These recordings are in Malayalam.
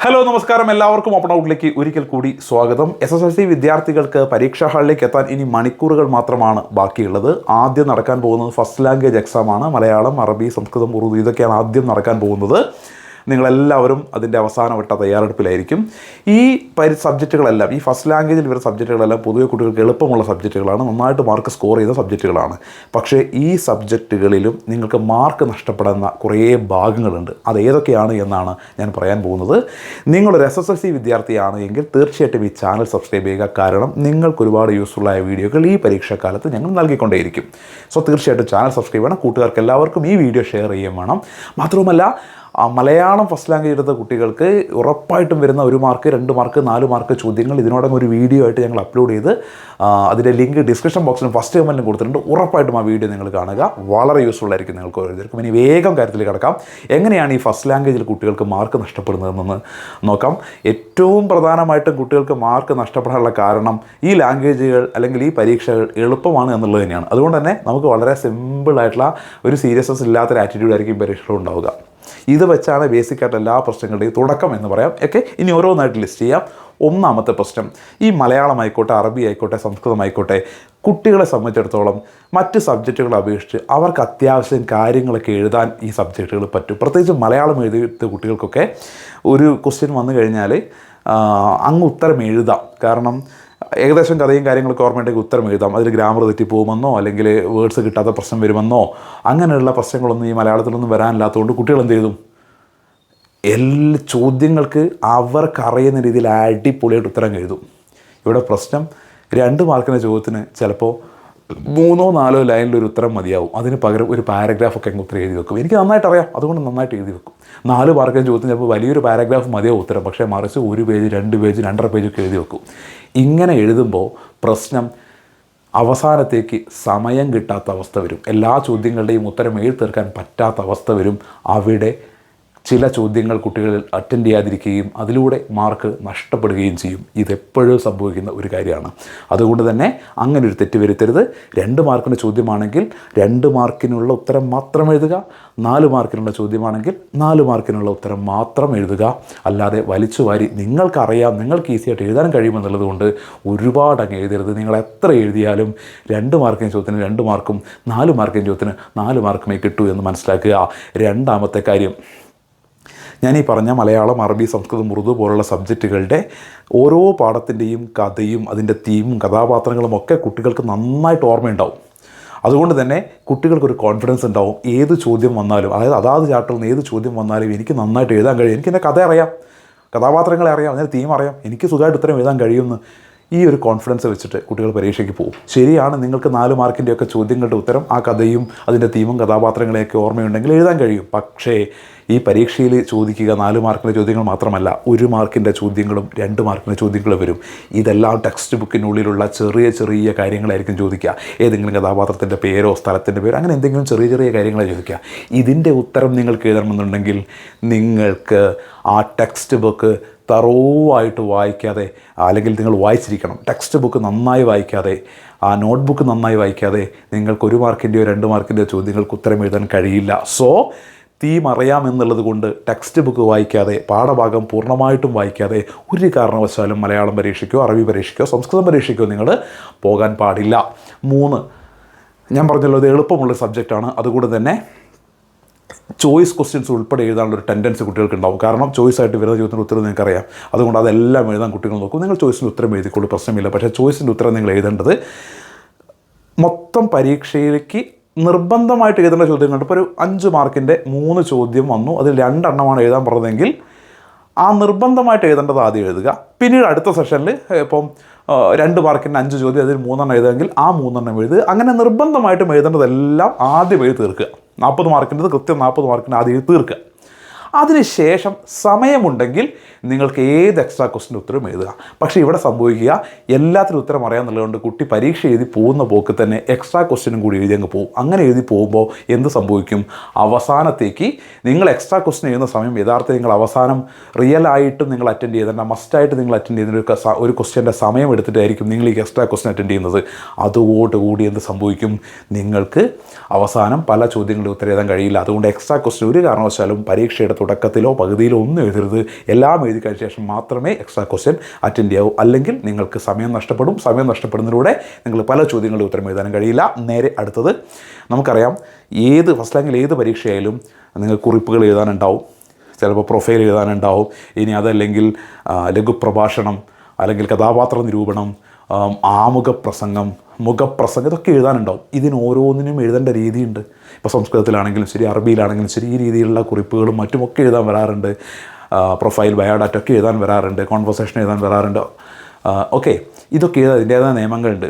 ഹലോ നമസ്കാരം, എല്ലാവർക്കും ഓപ്പൺ ഔട്ടിലേക്ക് ഒരിക്കൽ കൂടി സ്വാഗതം. SSLC വിദ്യാർത്ഥികൾക്ക് പരീക്ഷാ ഹാളിലേക്ക് എത്താൻ ഇനി മണിക്കൂറുകൾ മാത്രമാണ് ബാക്കിയുള്ളത്. ആദ്യം നടക്കാൻ പോകുന്നത് ഫസ്റ്റ് ലാംഗ്വേജ് എക്സാമാണ്. മലയാളം, അറബി, സംസ്കൃതം, ഉറുദു ഇതൊക്കെയാണ് ആദ്യം നടക്കാൻ പോകുന്നത്. നിങ്ങളെല്ലാവരും അതിൻ്റെ അവസാനവട്ട തയ്യാറെടുപ്പിലായിരിക്കും. ഈ സബ്ജക്റ്റുകളെല്ലാം, ഈ ഫസ്റ്റ് ലാംഗ്വേജിൽ വരുന്ന സബ്ജക്റ്റുകളെല്ലാം പൊതുവെ കുട്ടികൾക്ക് എളുപ്പമുള്ള സബ്ജക്റ്റുകളാണ്, നന്നായിട്ട് മാർക്ക് സ്കോർ ചെയ്ത സബ്ജക്റ്റുകളാണ്. പക്ഷേ ഈ സബ്ജക്റ്റുകളിലും നിങ്ങൾക്ക് മാർക്ക് നഷ്ടപ്പെടുന്ന കുറേ ഭാഗങ്ങളുണ്ട്. അത് ഏതൊക്കെയാണ് എന്നാണ് ഞാൻ പറയാൻ പോകുന്നത്. നിങ്ങളൊരു SSLC വിദ്യാർത്ഥിയാണ് എങ്കിൽ തീർച്ചയായിട്ടും ഈ ചാനൽ സബ്സ്ക്രൈബ് ചെയ്യുക. കാരണം നിങ്ങൾക്ക് ഒരുപാട് യൂസ്ഫുള്ളായ വീഡിയോകൾ ഈ പരീക്ഷാക്കാലത്ത് ഞങ്ങൾ നൽകിക്കൊണ്ടേയിരിക്കും. സോ തീർച്ചയായിട്ടും ചാനൽ സബ്സ്ക്രൈബ് ചെയ്യണം. കൂട്ടുകാർക്ക് എല്ലാവർക്കും ഈ വീഡിയോ ഷെയർ ചെയ്യുകയും വേണം. മാത്രവുമല്ല, മലയാളം ഫസ്റ്റ് ലാംഗ്വേജ് എടുത്ത കുട്ടികൾക്ക് ഉറപ്പായിട്ടും വരുന്ന 1 മാർക്ക്, 2 മാർക്ക്, 4 മാർക്ക് ചോദ്യങ്ങൾ ഇതിനോടൊപ്പം ഒരു വീഡിയോ ആയിട്ട് ഞങ്ങൾ അപ്ലോഡ് ചെയ്ത് അതിൻ്റെ ലിങ്ക് ഡിസ്ക്രിപ്ഷൻ ബോക്സിലും ഫസ്റ്റ് കമൻറ്റിലും കൊടുത്തിട്ടുണ്ട്. ഉറപ്പായിട്ടും ആ വീഡിയോ നിങ്ങൾ കാണുക. വളരെ യൂസ്ഫുൾ ആയിരിക്കും നിങ്ങൾക്ക് ഓരോരുത്തർക്കും. ഇനി വേഗം കാര്യത്തിൽ കിടക്കാം. എങ്ങനെയാണ് ഈ ഫസ്റ്റ് ലാംഗ്വേജിൽ കുട്ടികൾക്ക് മാർക്ക് നഷ്ടപ്പെടുന്നതെന്ന് നോക്കാം. ഏറ്റവും പ്രധാനമായിട്ടും കുട്ടികൾക്ക് മാർക്ക് നഷ്ടപ്പെടാനുള്ള കാരണം ഈ ലാംഗ്വേജുകൾ അല്ലെങ്കിൽ ഈ പരീക്ഷകൾ എളുപ്പമാണ് എന്നുള്ളത് തന്നെയാണ്. അതുകൊണ്ട് തന്നെ നമുക്ക് വളരെ സിമ്പിളായിട്ടുള്ള ഒരു സീരിയസ്നെസ് ഇല്ലാത്തൊരു ആറ്റിറ്റ്യൂഡായിരിക്കും പരീക്ഷകൾ ഉണ്ടാവുക. ഇത് വെച്ചാണ് ബേസിക്കായിട്ട് എല്ലാ പ്രശ്നങ്ങളുടെയും തുടക്കം എന്ന് പറയാം. ഇനി ഓരോന്നായിട്ട് ലിസ്റ്റ് ചെയ്യാം. ഒന്നാമത്തെ പ്രശ്നം, ഈ മലയാളം ആയിക്കോട്ടെ, അറബി ആയിക്കോട്ടെ, സംസ്കൃതം ആയിക്കോട്ടെ, കുട്ടികളെ സംബന്ധിച്ചിടത്തോളം മറ്റ് സബ്ജക്റ്റുകളെ അപേക്ഷിച്ച് അവർക്ക് അത്യാവശ്യം കാര്യങ്ങളൊക്കെ എഴുതാൻ ഈ സബ്ജക്റ്റുകൾ പറ്റും. പ്രത്യേകിച്ച് മലയാളം എഴുതിയ കുട്ടികൾക്കൊക്കെ ഒരു ക്വസ്റ്റ്യൻ വന്നു കഴിഞ്ഞാൽ അങ്ങ് ഉത്തരം എഴുതാം. കാരണം ഏകദേശം കഥയും കാര്യങ്ങളൊക്കെ ഓർമ്മയുണ്ടെങ്കിൽ ഉത്തരം എഴുതാം. അതിൽ ഗ്രാമർ തെറ്റിപ്പോകുമെന്നോ അല്ലെങ്കിൽ വേർഡ്സ് കിട്ടാത്ത പ്രശ്നം വരുമെന്നോ അങ്ങനെയുള്ള പ്രശ്നങ്ങളൊന്നും ഈ മലയാളത്തിലൊന്നും വരാനില്ലാത്തതുകൊണ്ട് കുട്ടികൾ എന്ത് ചെയ്തു, എല്ലാ ചോദ്യങ്ങൾക്ക് അവർക്കറിയുന്ന രീതിയിൽ അടിപൊളിയായിട്ട് ഉത്തരം എഴുതും. ഇവിടെ പ്രശ്നം 2 മാർക്കിൻ്റെ ചോദ്യത്തിന് ചിലപ്പോൾ 3-4 ലൈനിലൊരു ഉത്തരം മതിയാവും. അതിന് പകരം ഒരു പാരഗ്രാഫൊക്കെ അങ്ങ് ഉത്തരം എഴുതി വെക്കും. എനിക്ക് നന്നായിട്ട് അറിയാം, അതുകൊണ്ട് നന്നായിട്ട് എഴുതി വെക്കും. 4 മാർക്കിൻ്റെ ചോദ്യത്തിന് ചിലപ്പോൾ വലിയൊരു പാരഗ്രാഫ് മതിയാവും ഉത്തരം, പക്ഷേ മറിച്ച് 1 പേജ്, 2 പേജ്, 2.5 പേജൊക്കെ എഴുതി വെക്കും. ഇങ്ങനെ എഴുതുമ്പോൾ പ്രശ്നം അവസാനത്തേക്ക് സമയം കിട്ടാത്ത അവസ്ഥ വരും. എല്ലാ ചോദ്യങ്ങളുടെയും ഉത്തരം എഴുതി തീർക്കാൻ പറ്റാത്ത അവസ്ഥ വരും. അവിടെ ചില ചോദ്യങ്ങൾ കുട്ടികളിൽ അറ്റൻഡ് ചെയ്യാതിരിക്കുകയും അതിലൂടെ മാർക്ക് നഷ്ടപ്പെടുകയും ചെയ്യും. ഇതെപ്പോഴും സംഭവിക്കുന്ന ഒരു കാര്യമാണ്. അതുകൊണ്ട് തന്നെ അങ്ങനെ ഒരു തെറ്റ് വരുത്തരുത്. 2 മാർക്കിൻ്റെ ചോദ്യമാണെങ്കിൽ 2 മാർക്കിനുള്ള ഉത്തരം മാത്രം എഴുതുക. 4 മാർക്കിനുള്ള ചോദ്യമാണെങ്കിൽ 4 മാർക്കിനുള്ള ഉത്തരം മാത്രം എഴുതുക. അല്ലാതെ വലിച്ചു വാരി നിങ്ങൾക്കറിയാം, നിങ്ങൾക്ക് ഈസിയായിട്ട് എഴുതാൻ കഴിയുമെന്നുള്ളത് കൊണ്ട് ഒരുപാട് അങ്ങ് എഴുതരുത്. നിങ്ങൾ എത്ര എഴുതിയാലും 2 മാർക്കിൻ്റെ ചോദ്യത്തിന് 2 മാർക്കും 4 മാർക്കിൻ്റെ ചോദ്യത്തിന് 4 മാർക്കുമേ കിട്ടൂ എന്ന് മനസ്സിലാക്കുക. രണ്ടാമത്തെ കാര്യം, ഞാനീ പറഞ്ഞ മലയാളം, അറബി, സംസ്കൃതം, ഉറുദു പോലുള്ള സബ്ജക്റ്റുകളുടെ ഓരോ പാഠത്തിൻ്റെയും കഥയും അതിൻ്റെ തീമും കഥാപാത്രങ്ങളും ഒക്കെ കുട്ടികൾക്ക് നന്നായിട്ട് ഓർമ്മയുണ്ടാവും. അതുകൊണ്ട് തന്നെ കുട്ടികൾക്കൊരു കോൺഫിഡൻസ് ഉണ്ടാവും. ഏത് ചോദ്യം വന്നാലും, അതായത് അതാത് ചാപ്റ്ററിൽ നിന്ന് ഏത് ചോദ്യം വന്നാലും എനിക്ക് നന്നായിട്ട് എഴുതാൻ കഴിയും. എനിക്കെൻ്റെ കഥ അറിയാം, കഥാപാത്രങ്ങളെ അറിയാം, അതിൻ്റെ തീം അറിയാം, എനിക്ക് സുഖമായിട്ട് ഉത്തരം എഴുതാൻ കഴിയുമെന്ന് ഈ ഒരു കോൺഫിഡൻസ് വെച്ചിട്ട് കുട്ടികൾ പരീക്ഷയ്ക്ക് പോകും. ശരിയാണ്, നിങ്ങൾക്ക് 4 മാർക്കിൻ്റെയൊക്കെ ചോദ്യങ്ങളുടെ ഉത്തരം ആ കഥയും അതിൻ്റെ തീമും കഥാപാത്രങ്ങളെയൊക്കെ ഓർമ്മയുണ്ടെങ്കിൽ എഴുതാൻ കഴിയും. പക്ഷേ ഈ പരീക്ഷയിൽ ചോദിക്കുക 4 മാർക്കിൻ്റെ ചോദ്യങ്ങൾ മാത്രമല്ല, 1 മാർക്കിൻ്റെ ചോദ്യങ്ങളും 2 മാർക്കിൻ്റെ ചോദ്യങ്ങളും വരും. ഇതെല്ലാം ടെക്സ്റ്റ് ബുക്കിനുള്ളിലുള്ള ചെറിയ ചെറിയ കാര്യങ്ങളായിരിക്കും ചോദിക്കുക. ഏതെങ്കിലും കഥാപാത്രത്തിൻ്റെ പേരോ സ്ഥലത്തിൻ്റെ പേരോ അങ്ങനെ എന്തെങ്കിലും ചെറിയ ചെറിയ കാര്യങ്ങളാണ് ചോദിക്കുക. ഇതിൻ്റെ ഉത്തരം നിങ്ങൾക്ക് എഴുതണമെന്നുണ്ടെങ്കിൽ നിങ്ങൾക്ക് ആ ടെക്സ്റ്റ് ബുക്ക് തറവായിട്ട് വായിക്കാതെ, അല്ലെങ്കിൽ നിങ്ങൾ വായിച്ചിരിക്കണം. ടെക്സ്റ്റ് ബുക്ക് നന്നായി വായിക്കാതെ, ആ നോട്ട്ബുക്ക് നന്നായി വായിക്കാതെ നിങ്ങൾക്ക് 1 മാർക്കിൻ്റെയോ 2 മാർക്കിൻ്റെയോ ചോദ്യങ്ങൾക്ക് ഉത്തരം എഴുതാൻ കഴിയില്ല. സോ തീം അറിയാമെന്നുള്ളത് കൊണ്ട് ടെക്സ്റ്റ് ബുക്ക് വായിക്കാതെ, പാഠഭാഗം പൂർണ്ണമായിട്ടും വായിക്കാതെ ഒരു കാരണവശാലും മലയാളം പരീക്ഷയ്ക്കോ അറബി പരീക്ഷയ്ക്കോ സംസ്കൃതം പരീക്ഷയ്ക്കോ നിങ്ങൾ പോകാൻ പാടില്ല. 3, ഞാൻ പറഞ്ഞല്ലോ, ഇത് എളുപ്പമുള്ള സബ്ജക്റ്റാണ്. അതുകൊണ്ട് തന്നെ ചോയ്സ് ക്വസ്റ്റ്യൻസ് ഉൾപ്പെടെ എഴുതാനുള്ള ഒരു ടെൻഡൻസി കുട്ടികൾക്ക് ഉണ്ടാവും. കാരണം ചോയ്സ് ആയിട്ട് വരുന്ന ചോദ്യത്തിൻ്റെ ഉത്തരം നിങ്ങൾക്കറിയാം. അതുകൊണ്ട് അതെല്ലാം എഴുതാൻ കുട്ടികൾ നോക്കും. നിങ്ങൾ ചോയ്സിൻ്റെ ഉത്തരം എഴുതിക്കൊള്ളൂ, പ്രശ്നമില്ല. പക്ഷേ ചോയ്സിൻ്റെ ഉത്തരം നിങ്ങൾ എഴുതേണ്ടത് മൊത്തം പരീക്ഷയിലേക്ക് നിർബന്ധമായിട്ട് എഴുതേണ്ട ചോദ്യങ്ങളുണ്ട്. ഇപ്പോൾ ഒരു 5 മാർക്കിൻ്റെ 3 ചോദ്യം വന്നു, അതിൽ 2 എണ്ണമാണ് എഴുതാൻ പറഞ്ഞതെങ്കിൽ ആ നിർബന്ധമായിട്ട് എഴുതേണ്ടത് ആദ്യം എഴുതുക. പിന്നീട് അടുത്ത സെഷനിൽ ഇപ്പം 2 മാർക്കിൻ്റെ 5 ചോദ്യം, അതിൽ 3 എണ്ണം എഴുതുമെങ്കിൽ ആ 3 എണ്ണം എഴുതുക. അങ്ങനെ നിർബന്ധമായിട്ടും എഴുതേണ്ടതെല്ലാം ആദ്യം എഴുതി തീർക്കുക. 40 മാർക്കിൻ്റെ കൃത്യം 40 മാർക്കിൻ്റെ ആദ്യം എഴുതി തീർക്കുക. അതിനുശേഷം സമയമുണ്ടെങ്കിൽ നിങ്ങൾക്ക് ഏത് എക്സ്ട്രാ ക്വസ്റ്റിൻ്റെ ഉത്തരം എഴുതുക. പക്ഷേ ഇവിടെ സംഭവിക്കുക, എല്ലാത്തിനും ഉത്തരം അറിയാമെന്നുള്ളതുകൊണ്ട് കുട്ടി പരീക്ഷ എഴുതി പോകുന്ന പോക്ക് തന്നെ എക്സ്ട്രാ ക്വസ്റ്റിനും കൂടി എഴുതി അങ്ങ് പോകും. അങ്ങനെ എഴുതി പോകുമ്പോൾ എന്ത് സംഭവിക്കും, അവസാനത്തേക്ക് നിങ്ങൾ എക്സ്ട്രാ ക്വസ്റ്റിൻ എഴുതുന്ന സമയം യഥാർത്ഥത്തിൽ നിങ്ങൾ അവസാനം റിയലായിട്ടും നിങ്ങൾ അറ്റൻഡ് ചെയ്തേണ്ട, മസ്റ്റായിട്ട് നിങ്ങൾ അറ്റൻഡ് ചെയ്യുന്ന ഒരു ക്വസ്റ്റ്യൻ്റെ സമയം എടുത്തിട്ടായിരിക്കും നിങ്ങൾ ഈ എക്സ്ട്രാ ക്വസ്റ്റിൻ അറ്റൻഡ് ചെയ്യുന്നത്. അതോടുകൂടി എന്ത് സംഭവിക്കും, നിങ്ങൾക്ക് അവസാനം പല ചോദ്യങ്ങളുടെ ഉത്തരം എഴുതാൻ കഴിയില്ല. അതുകൊണ്ട് എക്സ്ട്രാ ക്വസ്റ്റിൻ ഒരു കാരണവശാലും പരീക്ഷയുടെ തുടക്കത്തിലോ പകുതിയിലോ ഒന്നും എഴുതരുത്. എല്ലാം എഴുതി എഴുതി കഴിഞ്ഞ ശേഷം മാത്രമേ എക്സ്ട്രാ ക്വസ്റ്റ്യൻ അറ്റൻഡ് ചെയ്യാവൂ. അല്ലെങ്കിൽ നിങ്ങൾക്ക് സമയം നഷ്ടപ്പെടും. സമയം നഷ്ടപ്പെടുന്നതിലൂടെ നിങ്ങൾ പല ചോദ്യങ്ങളുടെ ഉത്തരം എഴുതാനും കഴിയില്ല. നേരെ അടുത്തത്, നമുക്കറിയാം ഫസ്റ്റ് റാങ്കിൽ ഏത് പരീക്ഷയായാലും നിങ്ങൾക്ക് കുറിപ്പുകൾ എഴുതാനുണ്ടാവും, ചിലപ്പോൾ പ്രൊഫൈൽ എഴുതാനുണ്ടാവും. ഇനി അതല്ലെങ്കിൽ ലഘുപ്രഭാഷണം, അല്ലെങ്കിൽ കഥാപാത്ര നിരൂപണം, ആമുഖപ്രസംഗം, മുഖപ്രസംഗം, ഇതൊക്കെ എഴുതാനുണ്ടാവും. ഇതിന് ഓരോന്നിനും എഴുതേണ്ട രീതിയുണ്ട്. ഇപ്പോൾ സംസ്കൃതത്തിലാണെങ്കിലും ശരി, അറബിയിലാണെങ്കിലും ശരി, ഈ രീതിയിലുള്ള കുറിപ്പുകളും മറ്റുമൊക്കെ എഴുതാൻ വരാറുണ്ട്. പ്രൊഫൈൽ, ബയോഡാറ്റ ഒക്കെ എഴുതാൻ വരാറുണ്ട്. കോൺവെർസേഷൻ എഴുതാൻ വരാറുണ്ട്. ഓക്കെ, ഇതൊക്കെ എഴുതാൻ അതിൻ്റേതായ നിയമങ്ങളുണ്ട്.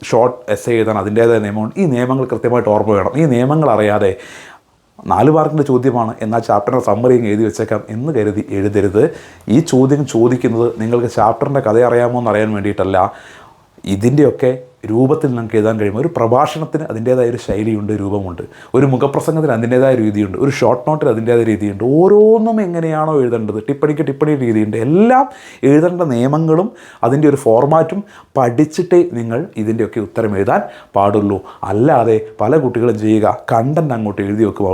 ഷോർട്ട് എസ്സേ എഴുതാൻ അതിൻ്റേതായ നിയമമുണ്ട്. ഈ നിയമങ്ങൾ കൃത്യമായിട്ട് ഓർമ്മ വേണം. ഈ നിയമങ്ങൾ അറിയാതെ 4 മാർക്കിൻ്റെ ചോദ്യമാണ് എന്നാൽ ചാപ്റ്ററിൻ്റെ സമ്മറി എഴുതി വെച്ചേക്കാം എന്ന് കരുതി എഴുതരുത്. ഈ ചോദ്യം ചോദിക്കുന്നത് നിങ്ങൾക്ക് ചാപ്റ്ററിൻ്റെ കഥ അറിയാമോ എന്ന് അറിയാൻ വേണ്ടിയിട്ടല്ല. ഇതിൻ്റെയൊക്കെ രൂപത്തിൽ നിങ്ങൾക്ക് എഴുതാൻ കഴിയും. ഒരു പ്രഭാഷണത്തിന് അതിൻ്റേതായ ഒരു ശൈലിയുണ്ട്, രൂപമുണ്ട്. ഒരു മുഖപ്രസംഗത്തിന് അതിൻ്റേതായ രീതിയുണ്ട്. ഒരു ഷോർട്ട് നോട്ടിൽ അതിൻ്റേതായ രീതിയുണ്ട്. ഓരോന്നും എങ്ങനെയാണോ എഴുതേണ്ടത്, ടിപ്പണി രീതിയുണ്ട്. എല്ലാം എഴുതേണ്ട നിയമങ്ങളും അതിൻ്റെ ഒരു ഫോർമാറ്റും പഠിച്ചിട്ടേ നിങ്ങൾ ഇതിൻ്റെയൊക്കെ ഉത്തരം എഴുതാൻ പാടുള്ളൂ. അല്ലാതെ പല കുട്ടികളും ചെയ്യുക, കണ്ടൻറ് അങ്ങോട്ട് എഴുതി വെക്കും.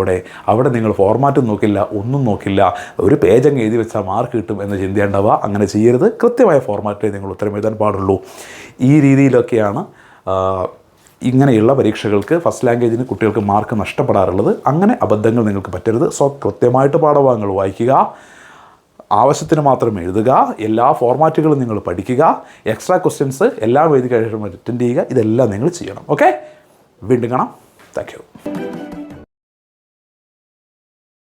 അവിടെ നിങ്ങൾ ഫോർമാറ്റും നോക്കില്ല, ഒന്നും നോക്കില്ല. ഒരു പേജ് അങ്ങ് എഴുതി വെച്ചാൽ മാർക്ക് കിട്ടും എന്ന് ചിന്തേണ്ടവ. അങ്ങനെ ചെയ്യരുത്. കൃത്യമായ ഫോർമാറ്റിലേ നിങ്ങൾ ഉത്തരം എഴുതാൻ പാടുള്ളൂ. ഈ രീതിയിലൊക്കെയാണ് ഇങ്ങനെയുള്ള പരീക്ഷകൾക്ക് ഫസ്റ്റ് ലാംഗ്വേജിന് കുട്ടികൾക്ക് മാർക്ക് നഷ്ടപ്പെടാറുള്ളത്. അങ്ങനെ അബദ്ധങ്ങൾ നിങ്ങൾക്ക് പറ്റരുത്. സോ കൃത്യമായിട്ട് പാഠഭാഗങ്ങൾ വായിക്കുക, ആവശ്യത്തിന് മാത്രം എഴുതുക, എല്ലാ ഫോർമാറ്റുകളും നിങ്ങൾ പഠിക്കുക, എക്സ്ട്രാ ക്വസ്റ്റ്യൻസ് എല്ലാം എഴുതി കഴിഞ്ഞിട്ട് അറ്റൻഡ് ചെയ്യുക. ഇതെല്ലാം നിങ്ങൾ ചെയ്യണം. ഓക്കെ, വീണ്ടും കാണാം. Thank you.